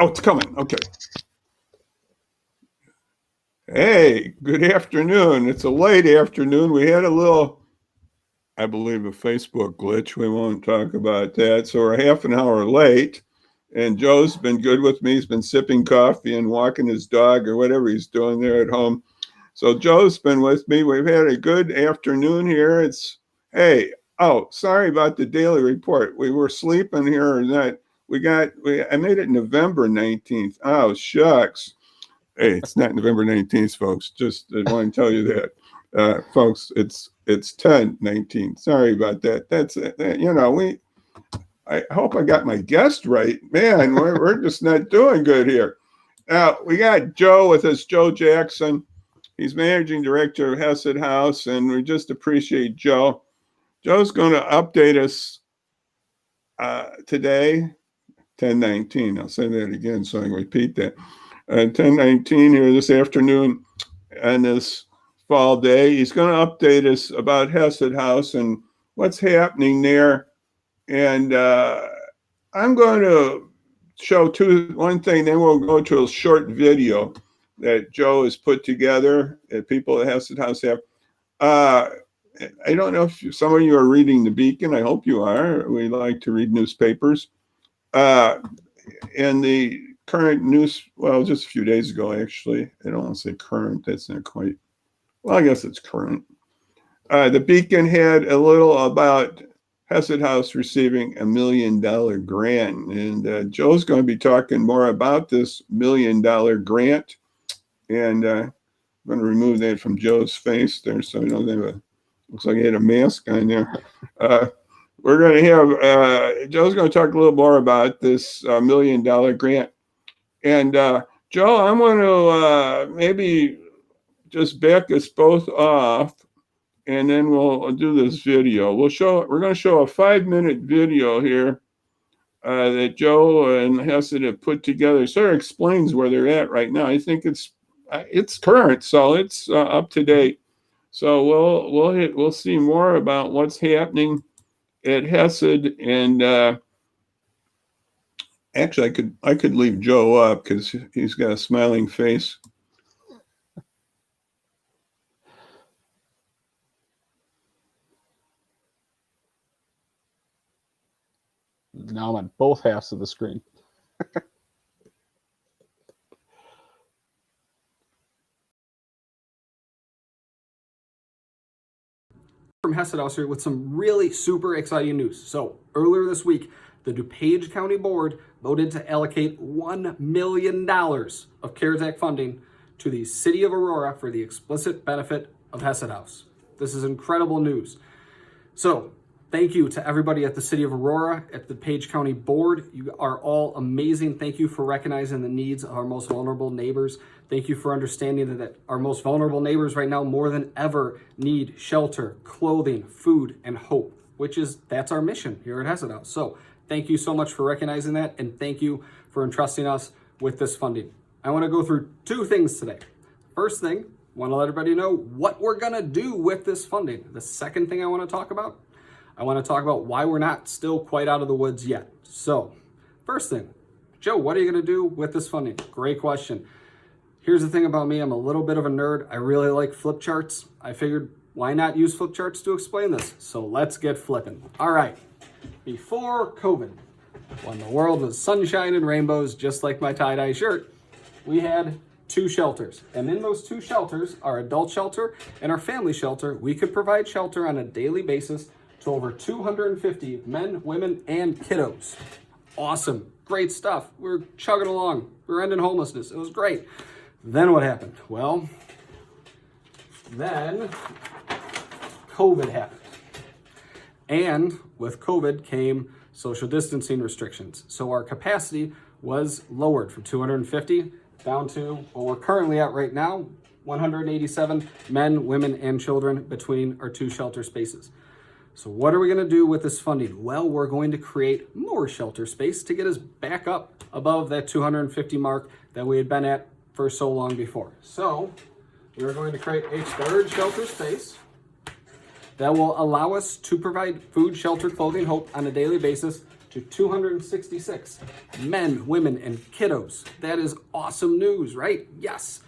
Oh, it's coming. Okay. Hey, good afternoon. It's a late afternoon. We had a little, I believe, a Facebook glitch. We won't talk about that. So we're half an hour late. And Joe's been good with me. He's been sipping coffee and walking his dog or whatever he's doing there at home. So Joe's been with me. We've had a good afternoon here. Sorry about the daily report. We were sleeping here and that. I made it November 19th. Oh, shucks. Hey, it's not November 19th, folks. Just I want to tell you that, folks. It's 10/19. Sorry about that. That's I hope I got my guest right. Man, we're just not doing good here. Now we got Joe with us, Joe Jackson. He's managing director of Hesed House, and we just appreciate Joe. Joe's going to update us today, 10/19. I'll say that again so I can repeat that. 10/19 here this afternoon on this fall day. He's going to update us about Hesed House and what's happening there. And I'm going to show one thing, then we'll go to a short video that Joe has put together that people at Hesed House have. I don't know if some of you are reading the Beacon. I hope you are. We like to read newspapers. And the current news, well, just a few days ago, actually. I don't want to say current. That's not quite. Well, I guess it's current. The Beacon had a little about Hesed House receiving $1 million grant. And Joe's going to be talking more about this $1 million grant. And I'm going to remove that from Joe's face there so he doesn't have looks like he had a mask on there. We're going to have, Joe's going to talk a little more about this $1 million grant. And Joe, I'm going to maybe just back us both off, and then we'll do this video. We're going to show a 5-minute video here that Joe and Hesed have put together. Sort of explains where they're at right now. I think it's current, so it's up to date. So we'll see more about what's happening at Hesed, and actually I could leave Joe up because he's got a smiling face. Now I'm on both halves of the screen. From Hesed House here with some really super exciting news. So earlier this week, the DuPage County Board voted to allocate $1 million of CARES Act funding to the city of Aurora for the explicit benefit of Hesed House. This is incredible news. So thank you to everybody at the city of Aurora, at the DuPage County Board. You are all amazing. Thank you for recognizing the needs of our most vulnerable neighbors. Thank you for understanding that our most vulnerable neighbors right now more than ever need shelter, clothing, food, and hope, that's our mission here at Hesed House. So thank you so much for recognizing that, and thank you for entrusting us with this funding. I want to go through two things today. First thing, I want to let everybody know what we're going to do with this funding. The second thing I want to talk about why we're not still quite out of the woods yet. So first thing, Joe, what are you going to do with this funding? Great question. Here's the thing about me. I'm a little bit of a nerd. I really like flip charts. I figured why not use flip charts to explain this? So let's get flipping. All right. Before COVID, when the world was sunshine and rainbows, just like my tie-dye shirt, we had 2 shelters. And in those 2 shelters, our adult shelter and our family shelter, we could provide shelter on a daily basis to over 250 men, women, and kiddos. Awesome. Great stuff. We're chugging along. We're ending homelessness. It was great. Then what happened? Well, then COVID happened. And with COVID came social distancing restrictions. So our capacity was lowered from 250 down to what we're currently at right now, 187 men, women, and children between our 2 shelter spaces. So what are we going to do with this funding? Well, we're going to create more shelter space to get us back up above that 250 mark that we had been at for so long before. So we're going to create a 3rd shelter space that will allow us to provide food, shelter, clothing, hope on a daily basis to 266 men, women, and kiddos. That is awesome news, right? Yes,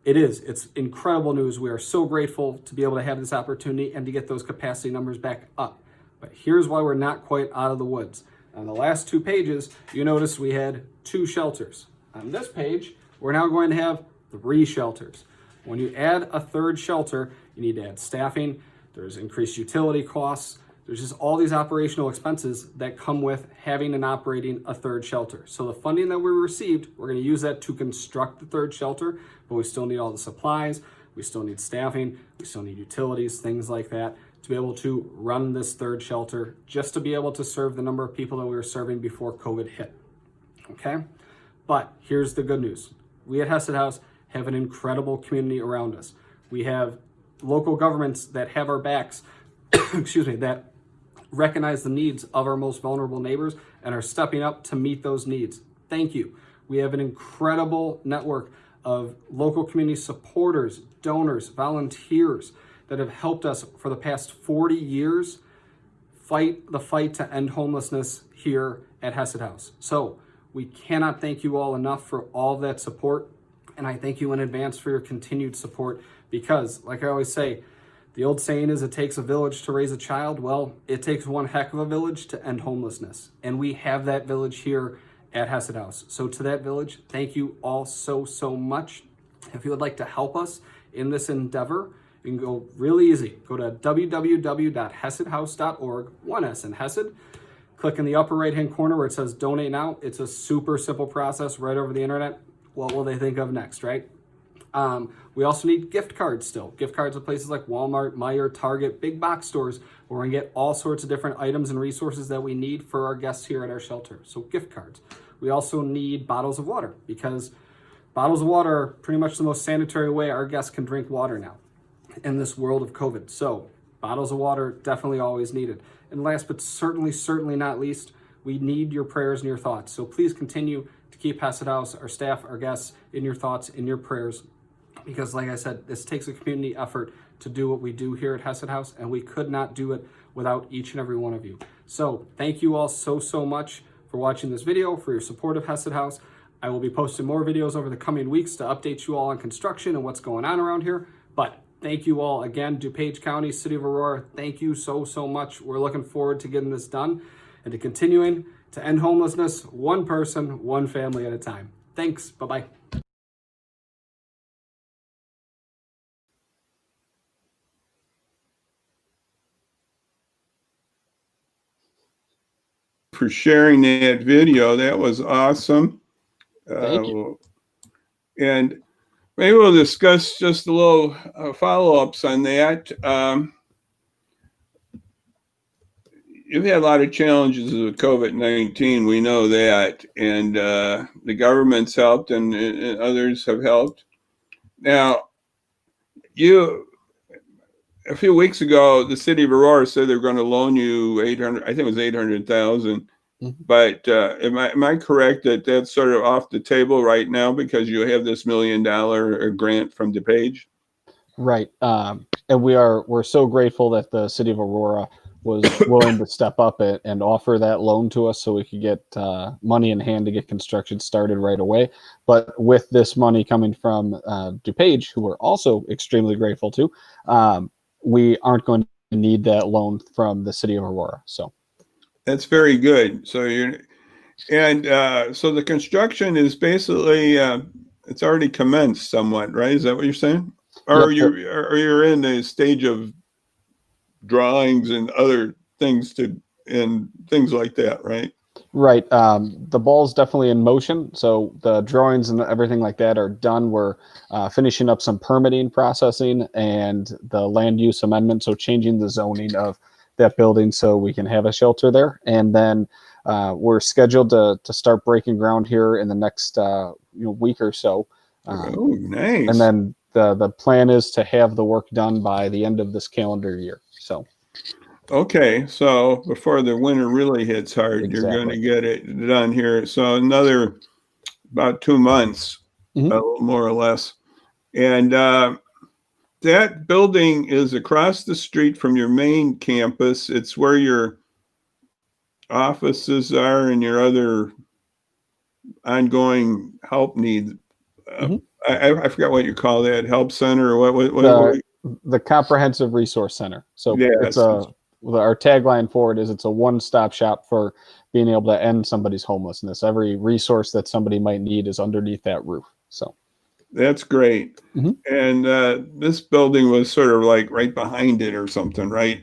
it is. It's incredible news. We are so grateful to be able to have this opportunity and to get those capacity numbers back up. But here's why we're not quite out of the woods. On the last 2 pages, you notice we had 2 shelters. On this page, we're now going to have 3 shelters. When you add a 3rd shelter, you need to add staffing. There's increased utility costs. There's just all these operational expenses that come with having and operating a 3rd shelter. So the funding that we received, we're going to use that to construct the 3rd shelter, but we still need all the supplies. We still need staffing. We still need utilities, things like that, to be able to run this 3rd shelter, just to be able to serve the number of people that we were serving before COVID hit. Okay? But here's the good news. We at Hesed House have an incredible community around us. We have local governments that have our backs, excuse me, that recognize the needs of our most vulnerable neighbors and are stepping up to meet those needs. Thank you. We have an incredible network of local community supporters, donors, volunteers that have helped us for the past 40 years fight the fight to end homelessness here at Hesed House. So we cannot thank you all enough for all of that support. And I thank you in advance for your continued support because, like I always say, the old saying is it takes a village to raise a child. Well, it takes one heck of a village to end homelessness. And we have that village here at Hesed House. So to that village, thank you all so, so much. If you would like to help us in this endeavor, you can go really easy. Go to www.hesedhouse.org, 1S in Hesed. Click in the upper right-hand corner where it says Donate Now. It's a super simple process right over the internet. What will they think of next, right? We also need gift cards still. Gift cards at places like Walmart, Meijer, Target, big box stores, where we're gonna get all sorts of different items and resources that we need for our guests here at our shelter. So gift cards. We also need bottles of water because bottles of water are pretty much the most sanitary way our guests can drink water now in this world of COVID. So bottles of water definitely always needed. And last but certainly not least, we need your prayers and your thoughts. So please continue to keep Hesed House, our staff, our guests in your thoughts, in your prayers. Because like I said, this takes a community effort to do what we do here at Hesed House, and we could not do it without each and every one of you. So thank you all so much for watching this video, for your support of Hesed House. I will be posting more videos over the coming weeks to update you all on construction and what's going on around here. But thank you all again, DuPage County, City of Aurora. Thank you so much. We're looking forward to getting this done and to continuing to end homelessness one person, one family at a time. Thanks. Bye-bye. For sharing that video. That was awesome. Thank you. And maybe we'll discuss just a little follow-ups on that. You've had a lot of challenges with COVID-19. We know that. And the government's helped and others have helped. Now, a few weeks ago, the city of Aurora said they're going to loan you 800. I think it was 800,000. Mm-hmm. But am I correct that that's sort of off the table right now because you have this $1 million grant from DuPage? Right, and we're so grateful that the city of Aurora was willing to step up and offer that loan to us so we could get money in hand to get construction started right away. But with this money coming from DuPage, who we're also extremely grateful to, we aren't going to need that loan from the city of Aurora. So that's very good. So so the construction is basically it's already commenced somewhat, right? Is that what you're saying? Or yep. you're in the stage of drawings and other things and things like that, right? Right. The ball's definitely in motion. So the drawings and everything like that are done. We're finishing up some permitting processing and the land use amendment. So changing the zoning of that building so we can have a shelter there. And then we're scheduled to start breaking ground here in the next week or so. Oh, nice. And then the plan is to have the work done by the end of this calendar year. So. Okay, so before the winter really hits hard, exactly. You're going to get it done here. So another about 2 months, mm-hmm. More or less. And that building is across the street from your main campus. It's where offices are and your other ongoing help needs. Mhm. I forgot what you call that, help center or what The Comprehensive Resource Center. So it's yes. our tagline for it is it's a one-stop shop for being able to end somebody's homelessness. Every resource that somebody might need is underneath that roof. So That's great. Mhm. And this building was sort of like right behind it or something, right?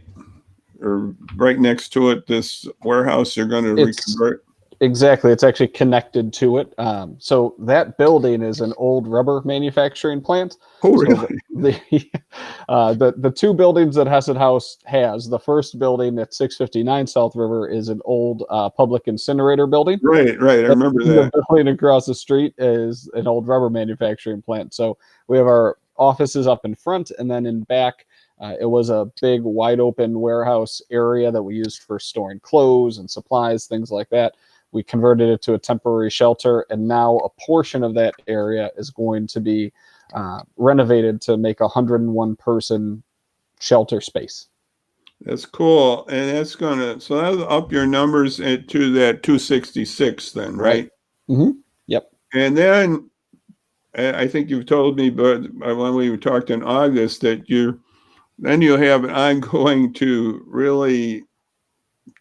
Or right next to it, this warehouse you're going to it's reconvert. exactly, it's actually connected to it. So that building is an old rubber manufacturing plant. Oh, So really? the two buildings that Hesed House has, the first building at 659 South River is an old public incinerator building. Right, right. I And remember the that. building across the street is an old rubber manufacturing plant. So we have our offices up in front, and then in back, it was a big, wide open warehouse area that we used for storing clothes and supplies, things like that. We converted it to a temporary shelter, and now a portion of that area is going to be renovated to make a 101 person shelter space. That's cool. And that's so that'll up your numbers to that 266 then, right? Mm-hmm. Yep. And then I think you've told me, but when we talked in August, that you'll have an ongoing to really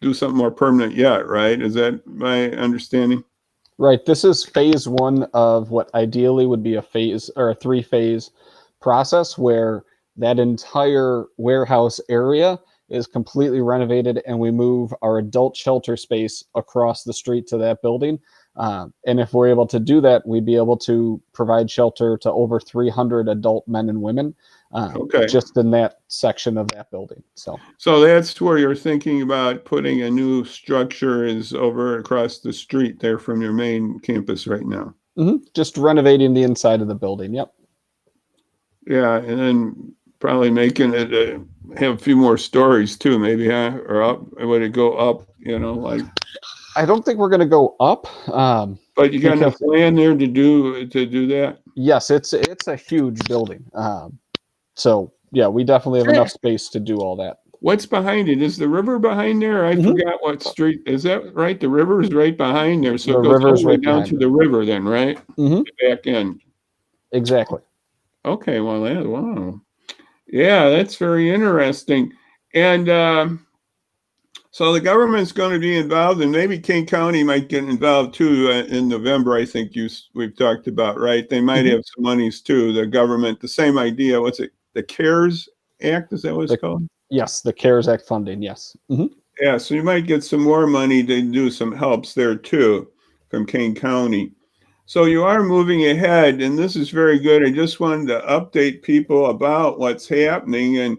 do something more permanent yet, right? Is that my understanding? Right. This is phase one of what ideally would be a phase or a three-phase process where that entire warehouse area is completely renovated and we move our adult shelter space across the street to that building. And if we're able to do that, we'd be able to provide shelter to over 300 adult men and women Okay. just in that section of that building. So that's where you're thinking about putting a new structure is over across the street there from your main campus right now. Just renovating the inside of the building. Yep. Yeah, and then probably making it have a few more stories too, maybe, huh? Or up? Would it go up? Like. I don't think we're going to go up. But you got enough Because land there to do that? yes, it's a huge building. So yeah, we definitely have enough space to do all that. What's behind it? Is the river behind there? I Mhm. forgot what street. Is that right? The river is right behind there. So The it goes all river's the way right down behind to it. the river then, right? Mm-hmm. The back end. Exactly. Okay, well, wow. Yeah, that's very interesting. And so the government's going to be involved, and maybe King County might get involved too in November. I think we've talked about, right? They might Mhm. have some monies too. The government, the same idea. What's it? The CARES Act? Is that what it's called? Yes, the CARES Act funding. Yes. Mm-hmm. Yeah, so you might get some more money to do some helps there too from Kane County. So you are moving ahead, and this is very good. I just wanted to update people about what's happening and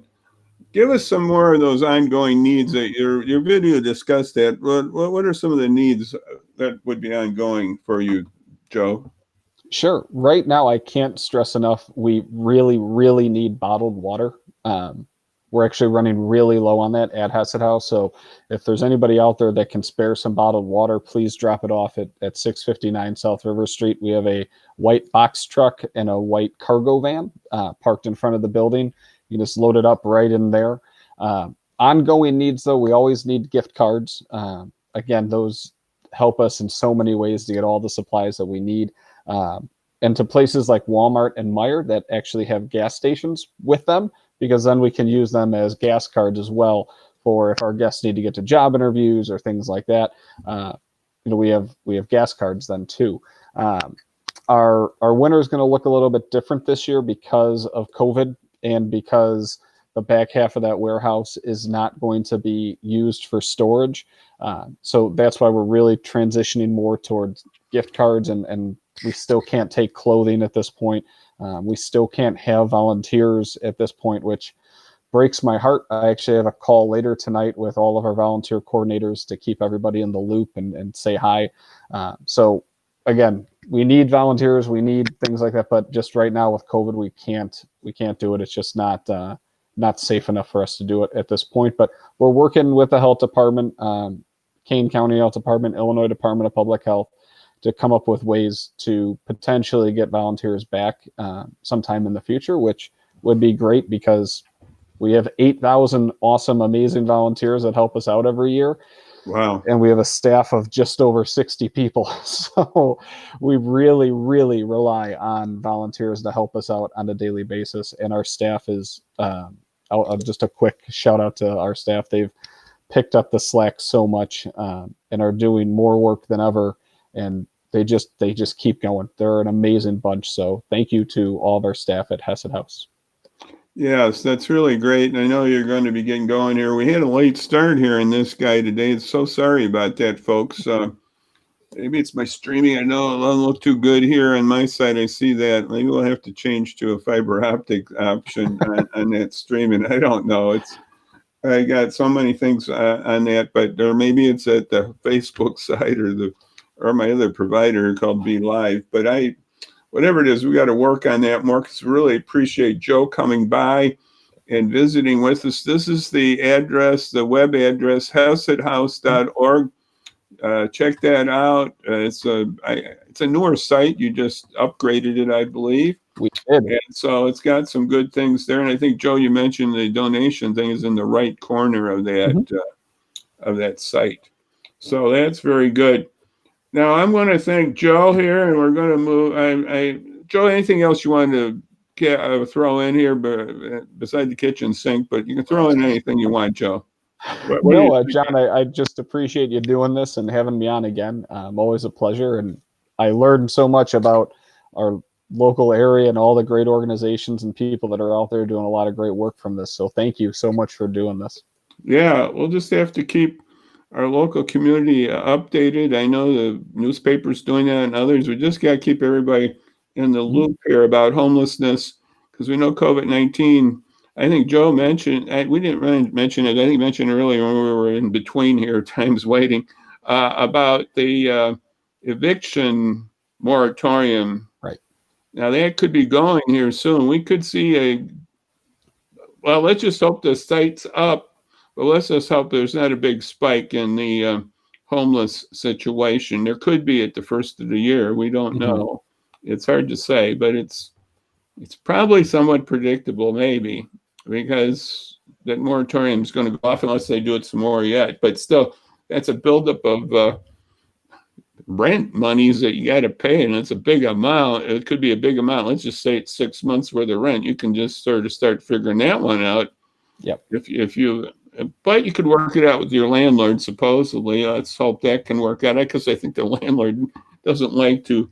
give us some more of those ongoing needs that your video discussed that. What are some of the needs that would be ongoing for you, Joe? Sure. Right now, I can't stress enough. We really, really need bottled water. We're actually running really low on that at Hesed House. So if there's anybody out there that can spare some bottled water, please drop it off at 659 South River Street. We have a white box truck and a white cargo van parked in front of the building. You can just load it up right in there. Ongoing needs, though, we always need gift cards. Again, those help us in so many ways to get all the supplies that we need. And to places like Walmart and Meijer that actually have gas stations with them, because then we can use them as gas cards as well for if our guests need to get to job interviews or things like that. We have gas cards then too. Our winter is going to look a little bit different this year because of COVID and because the back half of that warehouse is not going to be used for storage. So that's why we're really transitioning more towards gift cards, and we still can't take clothing at this point. We still can't have volunteers at this point, which breaks my heart. I actually have a call later tonight with all of our volunteer coordinators to keep everybody in the loop and say hi. So again, we need volunteers, we need things like that, but just right now with COVID, we can't do it. It's just not safe enough for us to do it at this point. But we're working with the health department, Kane County Health Department, Illinois Department of Public Health, to come up with ways to potentially get volunteers back sometime in the future, which would be great because we have 8,000 awesome, amazing volunteers that help us out every year. Wow. And we have a staff of just over 60 people. So we really, really rely on volunteers to help us out on a daily basis. And our staff is, just a quick shout out to our staff. They've picked up the slack so much, and are doing more work than ever. And they just keep going. They're an amazing bunch. So thank you to all of our staff at Hesed House. Yes, that's really great. And I know you're going to be getting going here. We had a late start here in this guy today. So sorry about that, folks. Maybe it's my streaming. I know it doesn't look too good here on my side. I see that. Maybe we'll have to change to a fiber optic option on that streaming. I don't know. I got so many things on that, but or maybe it's at the Facebook side or my other provider called Be Live. But whatever it is, we got to work on that more, because we really appreciate Joe coming by and visiting with us. This is the address, the web address, hesedhouse.org. Check that out. It's a newer site. You just upgraded it, I believe. We did. And so it's got some good things there. And I think, Joe, you mentioned the donation thing is in the right corner of that site. So that's very good. Now I'm going to thank Joe here, and we're going to move. Joe, anything else you wanted to throw in here beside the kitchen sink? But you can throw in anything you want, Joe. No, John, I just appreciate you doing this and having me on again. Always a pleasure, and I learned so much about our local area and all the great organizations and people that are out there doing a lot of great work from this. So thank you so much for doing this. Yeah, we'll just have to keep our local community updated. I know the newspaper's doing that and others. We just got to keep everybody in the loop here about homelessness, because we know COVID-19. I think Joe mentioned, we didn't really mention it. I think mentioned earlier when we were in between here, times waiting, about the eviction moratorium. Right. Now that could be going here soon. We could see well, let's just hope the site's up, but let's just hope there's not a big spike in the homeless situation. There could be at the first of the year. We don't know. It's hard to say, but it's probably somewhat predictable, maybe, because that moratorium is going to go off unless they do it some more yet. But still, that's a buildup of rent monies that you got to pay, and it's a big amount. It could be a big amount. Let's just say it's 6 months worth of rent. You can just sort of start figuring that one out. Yep. But you could work it out with your landlord, supposedly. Let's hope that can work out, because I think the landlord doesn't like to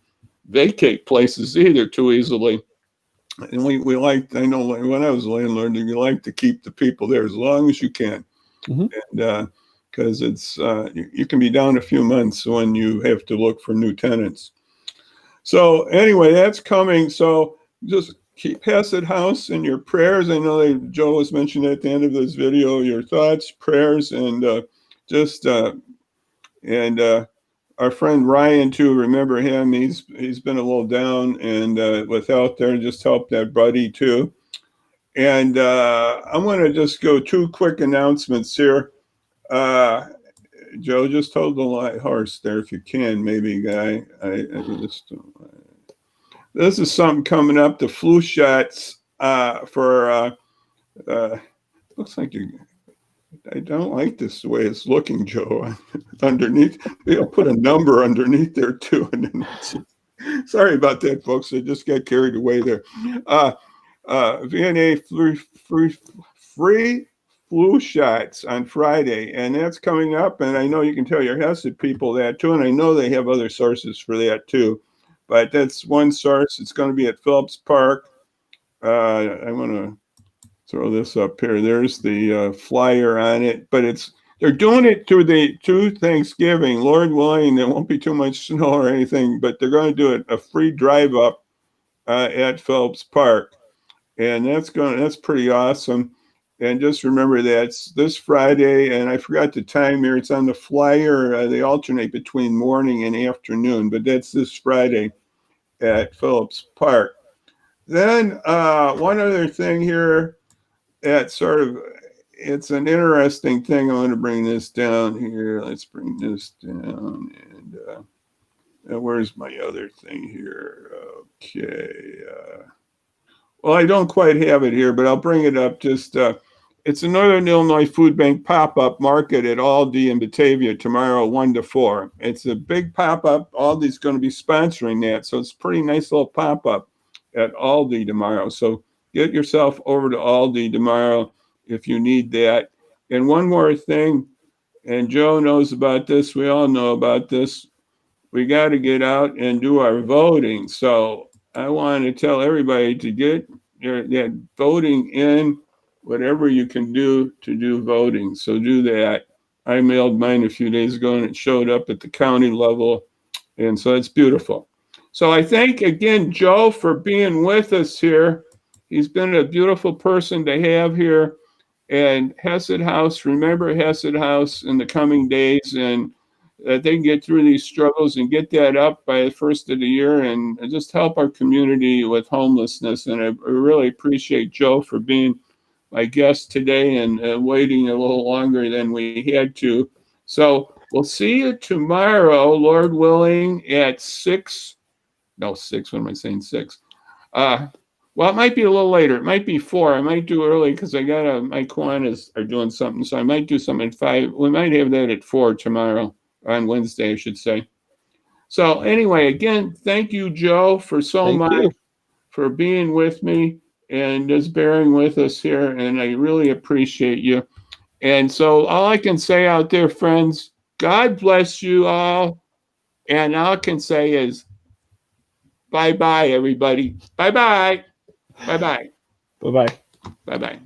vacate places either too easily. And we like, I know when I was a landlord, you like to keep the people there as long as you can. And because it's you can be down a few months when you have to look for new tenants. So anyway, that's coming. So just keep Hesed House in your prayers. I know that Joe was mentioning at the end of this video, your thoughts, prayers, and our friend Ryan too. Remember him? He's been a little down, and without there, just help that buddy too. And I'm going to just go 2 quick announcements here. Joe, just hold the light horse there if you can, maybe, guy. This is something coming up. The flu shots for looks like you. I don't like this the way it's looking, Joe. Underneath, they'll put a number underneath there too. Sorry about that, folks. I just got carried away there. VNA free flu shots on Friday, and that's coming up. And I know you can tell your Hesed people that too, and I know they have other sources for that too. But that's one source. It's going to be at Phillips Park. I want to throw this up here. There's the flyer on it, but they're doing it to Thanksgiving. Lord willing, there won't be too much snow or anything, but they're going to do it a free drive up at Phillips Park, and that's pretty awesome. And just remember that's this Friday, and I forgot the time here. It's on the flyer. They alternate between morning and afternoon, but that's this Friday at Phillips Park. Then one other thing here, it's an interesting thing. I want to bring this down here. Let's bring this down. And where's my other thing here? Okay. Well, I don't quite have it here, but I'll bring it up. Just it's a Northern Illinois Food Bank pop-up market at Aldi in Batavia tomorrow, 1 to 4. It's a big pop-up. Aldi's going to be sponsoring that, so it's a pretty nice little pop-up at Aldi tomorrow. So get yourself over to Aldi tomorrow if you need that. And one more thing, and Joe knows about this, we all know about this, we got to get out and do our voting. So I want to tell everybody to get that voting in, whatever you can do to do voting. So do that. I mailed mine a few days ago and it showed up at the county level. And so it's beautiful. So I thank again Joe for being with us here. He's been a beautiful person to have here. And Hesed House, remember Hesed House in the coming days, and that they can get through these struggles and get that up by the first of the year and just help our community with homelessness. And I really appreciate Joe for being my guest today and waiting a little longer than we had to. So we'll see you tomorrow, Lord willing, at 6. No, 6. What am I saying? 6. Well, it might be a little later. It might be 4. I might do early because I got my Kiwanis are doing something. So I might do something at 5. We might have that at 4 tomorrow, on Wednesday, I should say. So anyway, again, thank you, Joe, for for being with me and just bearing with us here. And I really appreciate you. And so all I can say out there, friends, God bless you all. And all I can say is bye-bye, everybody. Bye-bye. Bye-bye. Bye-bye. Bye-bye.